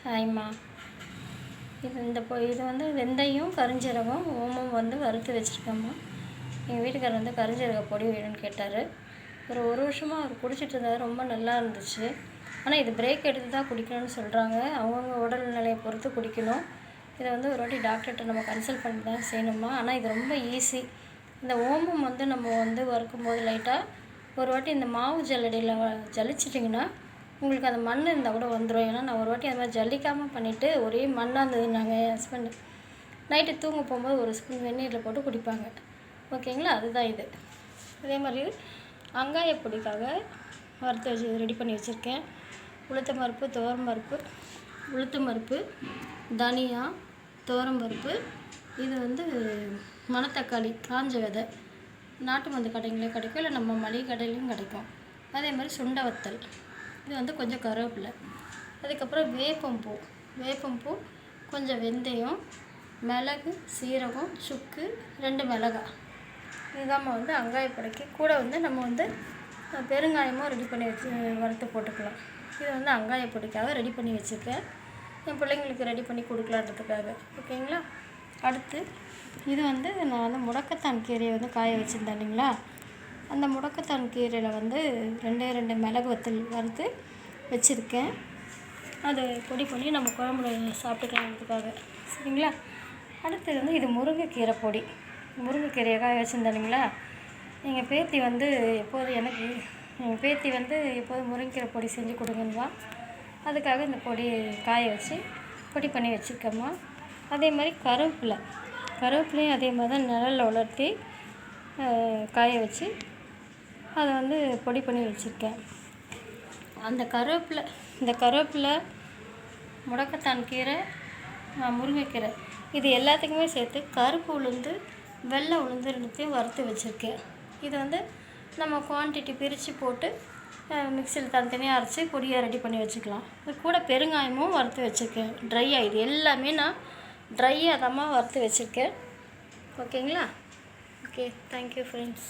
ஹாய்மா. இது வந்து வெந்தயம் கரிஞ்சீரகம் ஓமம் வந்து வறுத்து வச்சுருக்கேம்மா. எங்கள் வீட்டுக்காரர் வந்து கரிஞ்சீரக பொடி வேணும்னு கேட்டார். ஒரு வருஷமாக அவர் குடிச்சிட்டு இருந்தார். ரொம்ப நல்லா இருந்துச்சு. ஆனால் இது பிரேக் எடுத்து தான் குடிக்கணும்னு சொல்கிறாங்க. அவங்கவுங்க உடல்நிலையை பொறுத்து குடிக்கணும். இதை வந்து ஒரு வாட்டி டாக்டர்கிட்ட நம்ம கன்சல்ட் பண்ணி தான் செய்யணுமா. ஆனால் இது ரொம்ப ஈஸி. இந்த ஓமம் வந்து நம்ம வந்து வறுக்கும்போது லைட்டாக ஒரு வாட்டி இந்த மாவு ஜல்லடியில் ஜலிச்சிட்டிங்கன்னா உங்களுக்கு அந்த மண் இருந்தால் கூட வந்துடும். ஏன்னா நான் ஒரு வாட்டி அது மாதிரி ஜல்லிக்காமல் பண்ணிவிட்டு ஒரே மண்ணாக இருந்தது. நாங்கள் என் ஹஸ்பண்டு நைட்டு தூங்க போகும்போது ஒரு ஸ்பூன் வெந்நீரில் போட்டு குடிப்பாங்க. ஓகேங்களா? அதுதான் இது. அதே மாதிரி வெங்காய பொடிக்காக வறுத்து வச்சு ரெடி பண்ணி வச்சுருக்கேன். உளுத்தம்பருப்பு, துவரம்பருப்பு, உளுத்தம்பருப்பு, தனியா, துவரம்பருப்பு, இது வந்து மணத்தக்காளி, காஞ்ச விதை, நாட்டு மருந்து கடைங்களே கிடைக்கும், இல்லை நம்ம மளிகை கடையிலையும் கிடைக்கும். அதே மாதிரி சுண்டை வத்தல், இது வந்து கொஞ்சம் கருவேப்பிலை, அதுக்கப்புறம் வேப்பம்பூ, கொஞ்சம் வெந்தயம், மிளகு, சீரகம், சுக்கு, 2 மிளகாய். இதுதான் வந்து வெங்காய பொடிக்கு. கூட வந்து நம்ம வந்து பெருங்காயமும் ரெடி பண்ணி வச்சு வறுத்து போட்டுக்கலாம். இது வந்து வெங்காய பொடிக்காக ரெடி பண்ணி வச்சுருக்கேன். என் பிள்ளைங்களுக்கு ரெடி பண்ணி கொடுக்கலான்றதுக்காக. ஓகேங்களா? அடுத்து இது வந்து நான் வந்து முடக்கத்தான் கீரையை வந்து காய வச்சுருந்தேன் இல்லைங்களா? அந்த முடக்கத்தான் கீரையில் வந்து 2 மிளகு வத்தல் வறுத்து வச்சுருக்கேன். அதை பொடி பண்ணி நம்ம குழம்புல சாப்பிட்டுக்கலான்றதுக்காக. சரிங்களா? அடுத்தது வந்து இது முருங்கைக்கீரை பொடி. முருங்கைக்கீரையை காய வச்சுருந்தேன் இல்லைங்களா? எங்கள் பேத்தி வந்து எப்போதும் முருங்கைக்கீரை பொடி செஞ்சு கொடுங்கன்னுவா. அதுக்காக இந்த பொடி காய வச்சு பொடி பண்ணி வச்சுருக்கேம்மா. அதே மாதிரி கருவேப்பிலையும் அதே மாதிரி தான் நிழலில் உலர்த்தி காய வச்சு அதை வந்து பொடி பண்ணி வச்சுருக்கேன். இந்த கருவேப்பிலை, முடக்கத்தான் கீரை, முருங்கைக்கீரை, இது எல்லாத்துக்குமே சேர்த்து கருப்பு உளுந்து, வெள்ளை உளுந்து 2த்தையும் வறுத்து வச்சுருக்கேன். இது வந்து நம்ம குவான்டிட்டி பிரித்து போட்டு மிக்சியில் தனித்தனியாக அரைச்சி பொடியாக ரெடி பண்ணி வச்சுக்கலாம். இது கூட பெருங்காயமும் வறுத்து வச்சுருக்கேன் ட்ரையாக. இது எல்லாமே நான் ட்ரையாக தான் வறுத்து வச்சுருக்கேன். ஓகேங்களா? Okay, thank you friends.